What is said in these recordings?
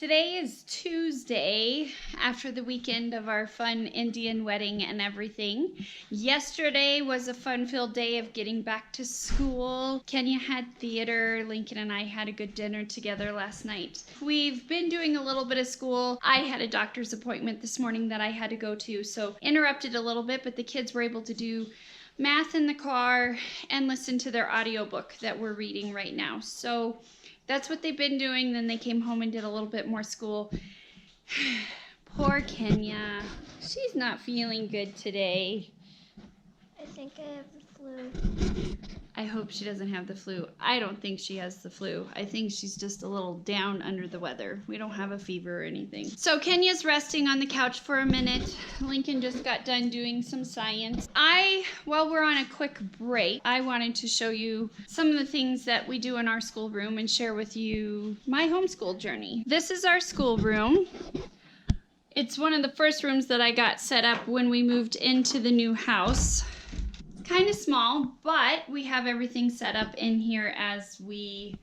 Today is Tuesday after the weekend of our fun Indian wedding and everything. Yesterday was a fun-filled day of getting back to school. Kenya had theater. Lincoln and I had a good dinner together last night. We've been doing a little bit of school. I had a doctor's appointment this morning that I had to go to, so interrupted a little bit, but the kids were able to do math in the car and listen to their audiobook that we're reading right now. So that's what they've been doing. Then they came home and did a little bit more school. Poor Kenya. She's not feeling good today. I think I have the flu. I hope she doesn't have the flu. I don't think she has the flu. I think she's just a little down under the weather. We don't have a fever or anything. So Kenya's resting on the couch for a minute. Lincoln just got done doing some science. While we're on a quick break, I wanted to show you some of the things that we do in our schoolroom and share with you my homeschool journey. This is our schoolroom. It's one of the first rooms that I got set up when we moved into the new house. Kind of small, but we have everything set up in here as we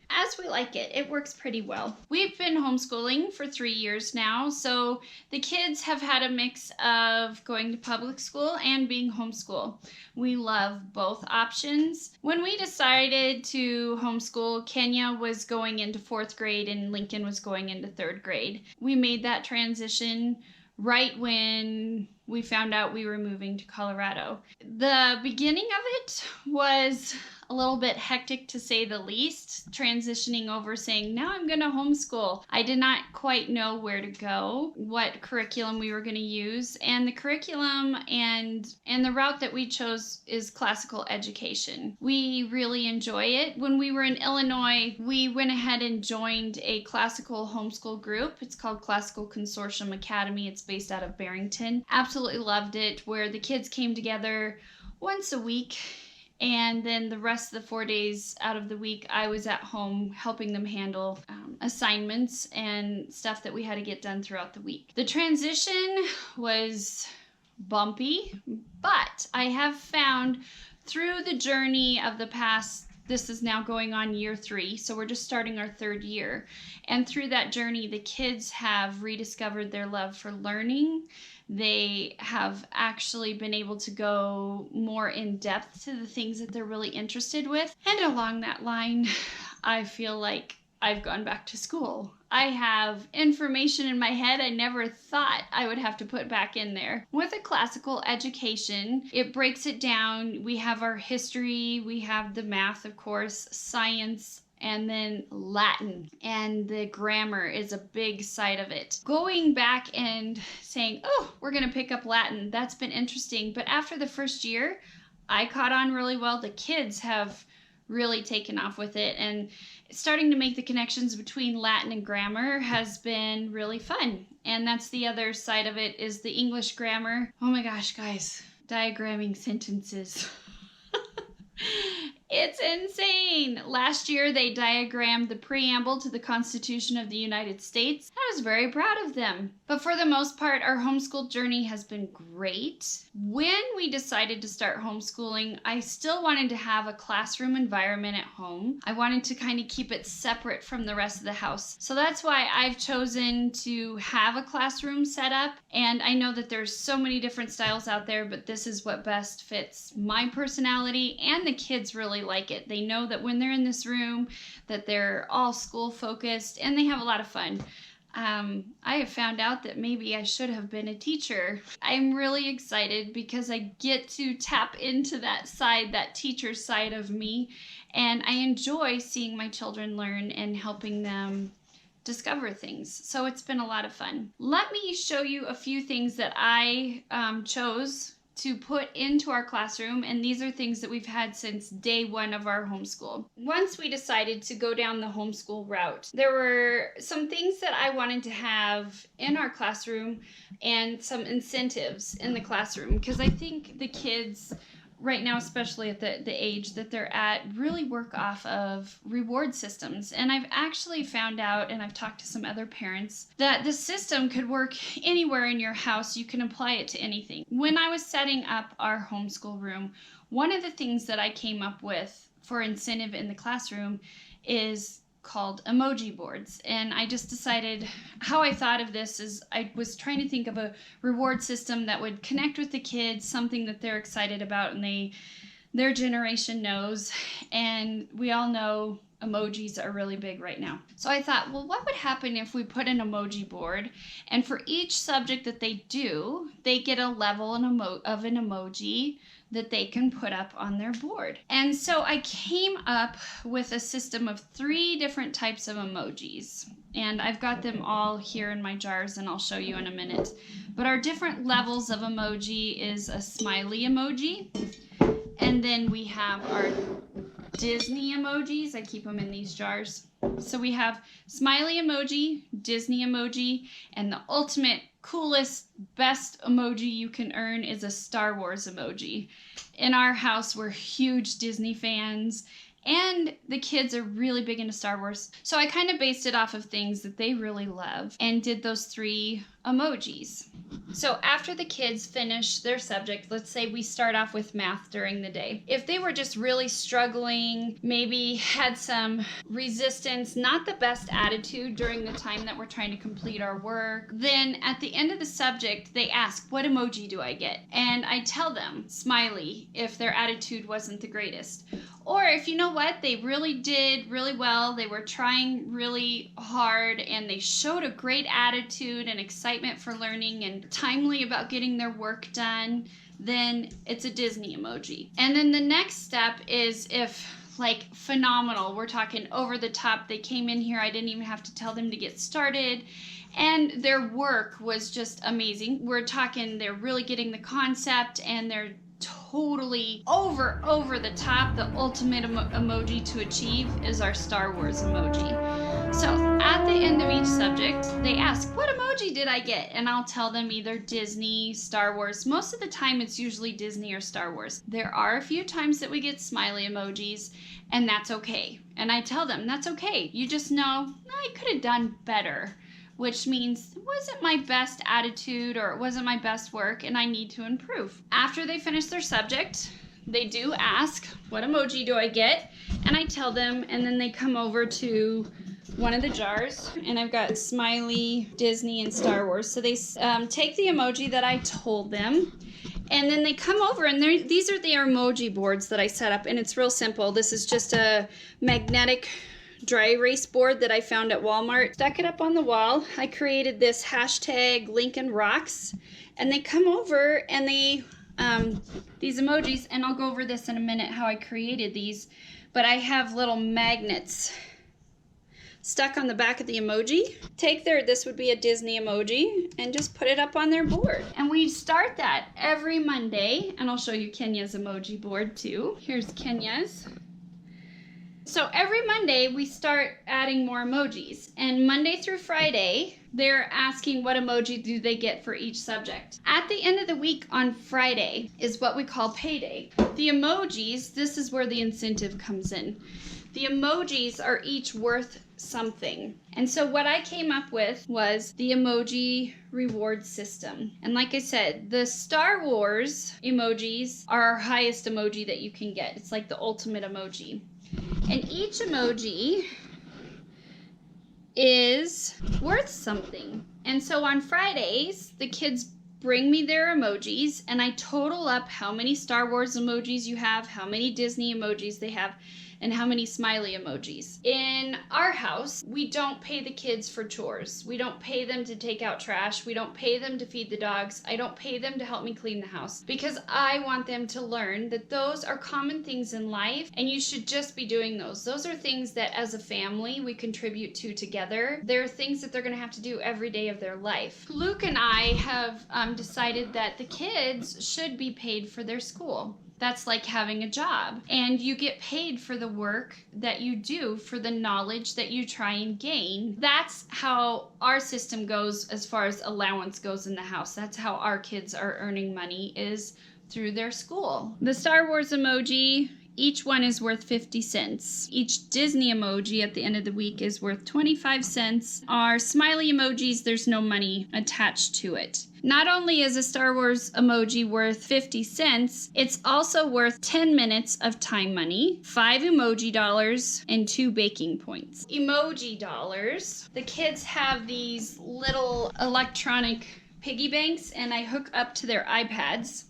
like it. It works pretty well. We've been homeschooling for 3 years now, so the kids have had a mix of going to public school and being homeschool. We love both options. When we decided to homeschool, Kenya was going into 4th grade and Lincoln was going into 3rd grade. We made that transition right when we found out we were moving to Colorado. The beginning of it was a little bit hectic, to say the least, transitioning over, saying, now I'm gonna homeschool. I did not quite know where to go, what curriculum we were gonna use, and the curriculum and the route that we chose is classical education. We really enjoy it. When we were in Illinois, we went ahead and joined a classical homeschool group. It's called Classical Consortium Academy. It's based out of Barrington. Absolutely loved it, where the kids came together once a week, and then the rest of the 4 days out of the week I was at home helping them handle assignments and stuff that we had to get done throughout the week. The transition was bumpy, but I have found through the journey of the past, this is now going on year 3, so we're just starting our 3rd year. And through that journey, the kids have rediscovered their love for learning. They have actually been able to go more in depth to the things that they're really interested with. And along that line, I feel like I've gone back to school. I have information in my head I never thought I would have to put back in there. With a classical education, it breaks it down. We have our history, we have the math, of course, science, and then Latin, and the grammar is a big side of it. Going back and saying, oh, we're gonna pick up Latin, that's been interesting. But after the first year, I caught on really well. The kids have really taken off with it, and starting to make the connections between Latin and grammar has been really fun. And that's the other side of it, is the English grammar. Oh my gosh, guys, diagramming sentences. It's insane. Last year, they diagrammed the preamble to the Constitution of the United States. I was very proud of them. But for the most part, our homeschool journey has been great. When we decided to start homeschooling, I still wanted to have a classroom environment at home. I wanted to kind of keep it separate from the rest of the house. So that's why I've chosen to have a classroom set up. And I know that there's so many different styles out there, but this is what best fits my personality, and the kids really like it. They know that when they're in this room that they're all school focused and they have a lot of fun. I have found out that maybe I should have been a teacher. I'm really excited because I get to tap into that side, that teacher side of me, and I enjoy seeing my children learn and helping them discover things. So it's been a lot of fun. Let me show you a few things that I chose to put into our classroom, and these are things that we've had since day 1 of our homeschool. Once we decided to go down the homeschool route, there were some things that I wanted to have in our classroom and some incentives in the classroom, because I think the kids right now, especially at the age that they're at, really work off of reward systems. And I've actually found out, and I've talked to some other parents, that the system could work anywhere in your house. You can apply it to anything. When I was setting up our homeschool room, one of the things that I came up with for incentive in the classroom is called Emoji Boards. And I just decided, how I thought of this is I was trying to think of a reward system that would connect with the kids, something that they're excited about and their generation knows. And we all know emojis are really big right now. So I thought, well, what would happen if we put an emoji board, and for each subject that they do, they get a level of an emoji that they can put up on their board. And so I came up with a system of 3 different types of emojis. And I've got them all here in my jars, and I'll show you in a minute. But our different levels of emoji is a smiley emoji. And then we have our Disney emojis. I keep them in these jars. So we have smiley emoji, Disney emoji, and the ultimate, coolest, best emoji you can earn is a Star Wars emoji. In our house, we're huge Disney fans, and the kids are really big into Star Wars. So I kind of based it off of things that they really love and did those 3 emojis. So after the kids finish their subject, let's say we start off with math during the day. If they were just really struggling, maybe had some resistance, not the best attitude during the time that we're trying to complete our work, then at the end of the subject, they ask, what emoji do I get? And I tell them, smiley, if their attitude wasn't the greatest. Or if you know what, they really did really well, they were trying really hard, and they showed a great attitude and excitement for learning and timely about getting their work done, then it's a Disney emoji. And then the next step is if, like, phenomenal, we're talking over the top, they came in here, I didn't even have to tell them to get started, and their work was just amazing. We're talking they're really getting the concept, and they're totally over the top. The ultimate emoji to achieve is our Star Wars emoji. So at the end of each subject, they ask, what emoji did I get? And I'll tell them either Disney, Star Wars. Most of the time it's usually Disney or Star Wars. There are a few times that we get smiley emojis, and that's okay. And I tell them, that's okay. You just know, I could have done better, which means it wasn't my best attitude or it wasn't my best work and I need to improve. After they finish their subject, they do ask, what emoji do I get? And I tell them, and then they come over to one of the jars, and I've got smiley, Disney, and Star Wars. So they take the emoji that I told them, and then they come over, and these are the emoji boards that I set up, and it's real simple. This is just a magnetic dry erase board that I found at Walmart. Stuck it up on the wall. I created this hashtag Lincoln Rocks, and they come over and they these emojis, and I'll go over this in a minute how I created these, but I have little magnets stuck on the back of the emoji. Take this would be a Disney emoji, and just put it up on their board. And we start that every Monday, and I'll show you Kenya's emoji board too. Here's Kenya's. So every Monday we start adding more emojis, and Monday through Friday they're asking what emoji do they get for each subject. At the end of the week on Friday is what we call payday. The emojis, this is where the incentive comes in. The emojis are each worth something. And so what I came up with was the emoji reward system. And like I said, the Star Wars emojis are our highest emoji that you can get. It's like the ultimate emoji. And each emoji is worth something. And so on Fridays, the kids bring me their emojis, and I total up how many Star Wars emojis you have, how many Disney emojis they have, and how many smiley emojis. In our house, we don't pay the kids for chores. We don't pay them to take out trash. We don't pay them to feed the dogs. I don't pay them to help me clean the house, because I want them to learn that those are common things in life, and you should just be doing those. Those are things that as a family we contribute to together. They're things that they're gonna have to do every day of their life. Luke and I have decided that the kids should be paid for their school. That's like having a job, and you get paid for the work that you do, for the knowledge that you try and gain. That's how our system goes as far as allowance goes in the house. That's how our kids are earning money, is through their school. The Star Wars emoji each one is worth 50 cents. Each Disney emoji at the end of the week is worth 25 cents. Our smiley emojis, there's no money attached to it. Not only is a Star Wars emoji worth 50 cents, it's also worth 10 minutes of time money, 5 emoji dollars, and 2 baking points. Emoji dollars. The kids have these little electronic piggy banks, and I hook up to their iPads.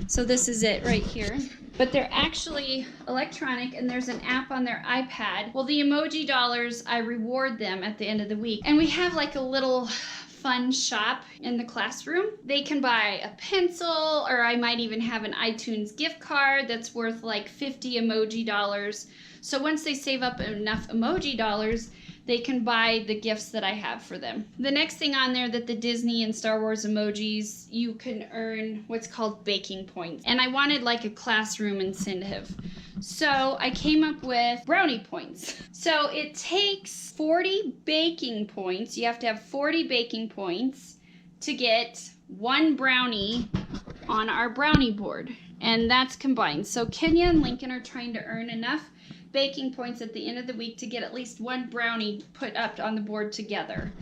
So this is it right here. But they're actually electronic, and there's an app on their iPad. Well, the emoji dollars, I reward them at the end of the week. And we have like a little fun shop in the classroom. They can buy a pencil, or I might even have an iTunes gift card that's worth like 50 emoji dollars. So once they save up enough emoji dollars, they can buy the gifts that I have for them. The next thing on there that the Disney and Star Wars emojis, you can earn what's called baking points. And I wanted like a classroom incentive. So I came up with brownie points. So it takes 40 baking points. You have to have 40 baking points to get 1 brownie on our brownie board. And that's combined. So Kenya and Lincoln are trying to earn enough baking points at the end of the week to get at least 1 brownie put up on the board together.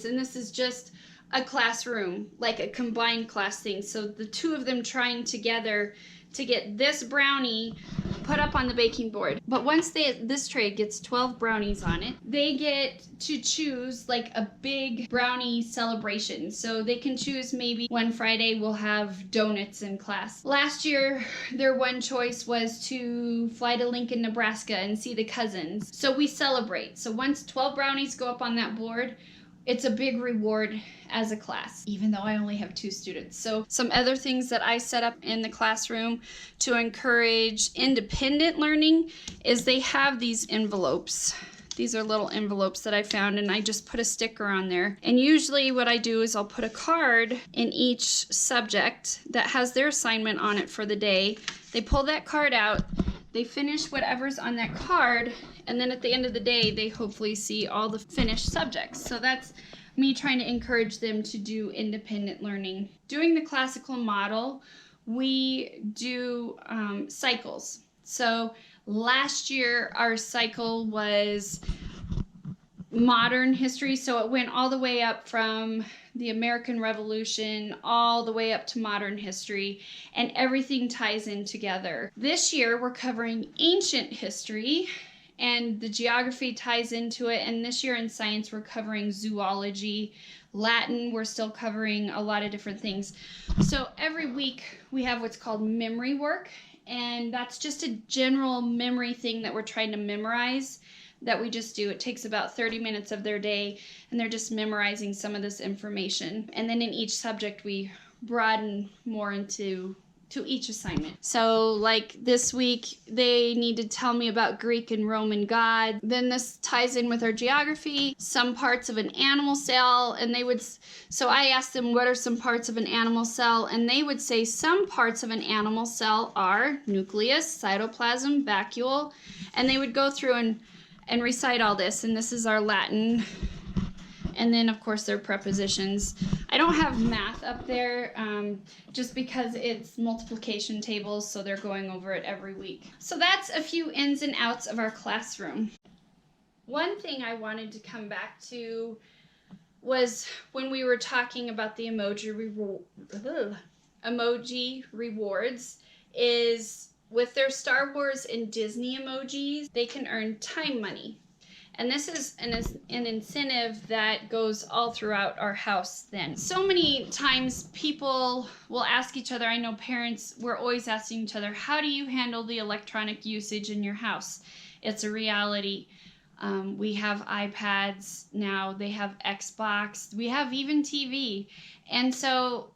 And this is just a classroom, like a combined class thing. So the 2 of them trying together to get this brownie put up on the baking board. But once this tray gets 12 brownies on it, they get to choose like a big brownie celebration. So they can choose, maybe one Friday we'll have donuts in class. Last year, their one choice was to fly to Lincoln, Nebraska and see the cousins. So we celebrate. So once 12 brownies go up on that board, it's a big reward as a class, even though I only have 2 students. So some other things that I set up in the classroom to encourage independent learning is they have these envelopes. These are little envelopes that I found, and I just put a sticker on there. And usually what I do is I'll put a card in each subject that has their assignment on it for the day. They pull that card out, they finish whatever's on that card, and then at the end of the day, they hopefully see all the finished subjects. So that's me trying to encourage them to do independent learning. Doing the classical model, we do cycles. So last year, our cycle was modern history. So it went all the way up from the American Revolution all the way up to modern history, and everything ties in together. This year, we're covering ancient history, and the geography ties into it. And this year in science, we're covering zoology. Latin, we're still covering a lot of different things. So every week we have what's called memory work, and that's just a general memory thing that we're trying to memorize, that we just do. It takes about 30 minutes of their day, and they're just memorizing some of this information. And then in each subject, we broaden more into each assignment. So like this week, they need to tell me about Greek and Roman gods. Then this ties in with our geography, some parts of an animal cell, and so I asked them, what are some parts of an animal cell? And they would say some parts of an animal cell are nucleus, cytoplasm, vacuole, and they would go through and recite all this. And this is our Latin. And then, of course, their prepositions. I don't have math up there just because it's multiplication tables, so they're going over it every week. So that's a few ins and outs of our classroom. One thing I wanted to come back to was when we were talking about the emoji rewards, is with their Star Wars and Disney emojis, they can earn time money. And this is an incentive that goes all throughout our house then. So many times people will ask each other, I know parents, we're always asking each other, how do you handle the electronic usage in your house? It's a reality. We have iPads now, they have Xbox, we have even TV. And so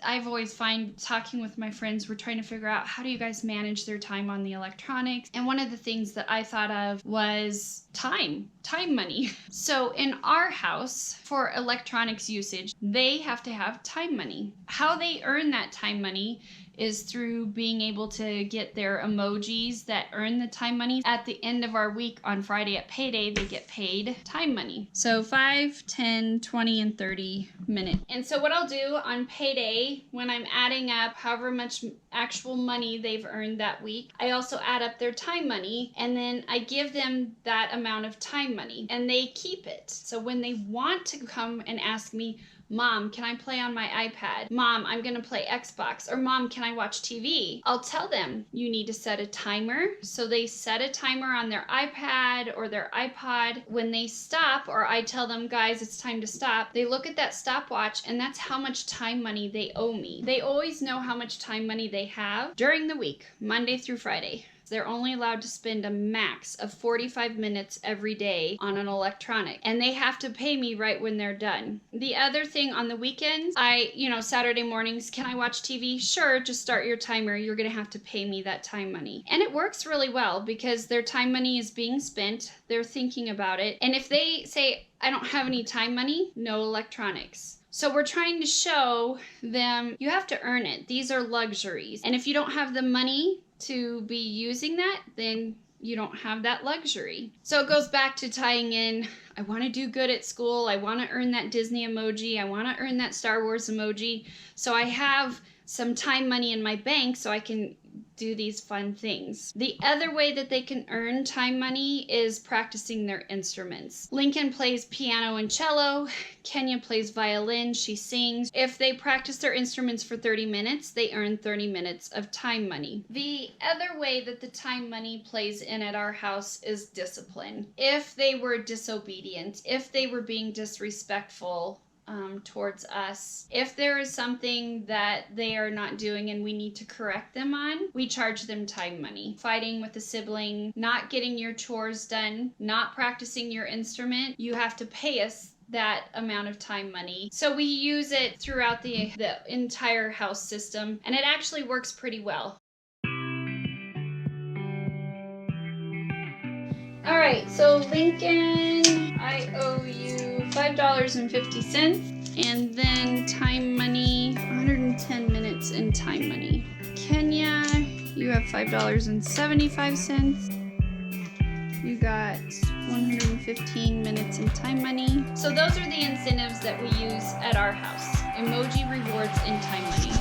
I've always find talking with my friends, we're trying to figure out, how do you guys manage their time on the electronics? And one of the things that I thought of was time money. So in our house, for electronics usage, they have to have time money. How they earn that time money is through being able to get their emojis that earn the time money. At the end of our week on Friday at payday, they get paid time money. So 5, 10, 20, and 30 minutes. And so what I'll do on payday, when I'm adding up however much actual money they've earned that week, I also add up their time money, and then I give them that amount of time money, and they keep it. So when they want to come and ask me, Mom, can I play on my iPad? Mom, I'm going to play Xbox. Or Mom, can I watch TV? I'll tell them you need to set a timer. So they set a timer on their iPad or their iPod. When they stop, or I tell them, guys, it's time to stop, they look at that stopwatch, and that's how much time money they owe me. They always know how much time money they have during the week, Monday through Friday. They're only allowed to spend a max of 45 minutes every day on an electronic, and they have to pay me right when they're done. The other thing on the weekends, Saturday mornings, can I watch TV? Sure, just start your timer. You're going to have to pay me that time money. And it works really well because their time money is being spent. They're thinking about it. And if they say, I don't have any time money, no electronics. So we're trying to show them you have to earn it. These are luxuries. And if you don't have the money to be using that, then you don't have that luxury. So it goes back to tying in, I want to do good at school. I want to earn that Disney emoji. I want to earn that Star Wars emoji. So I have some time money in my bank so I can do these fun things. The other way that they can earn time money is practicing their instruments. Lincoln plays piano and cello. Kenya plays violin. She sings. If they practice their instruments for 30 minutes, they earn 30 minutes of time money. The other way that the time money plays in at our house is discipline. If they were disobedient, if they were being disrespectful, towards us. If there is something that they are not doing and we need to correct them on, we charge them time money. Fighting with a sibling, not getting your chores done, not practicing your instrument, you have to pay us that amount of time money. So we use it throughout the entire house system, and it actually works pretty well. All right, so Lincoln, I owe you $5.50. And then time money, 110 minutes in time money. Kenya, you have $5.75. You got 115 minutes in time money. So those are the incentives that we use at our house. Emoji rewards and time money.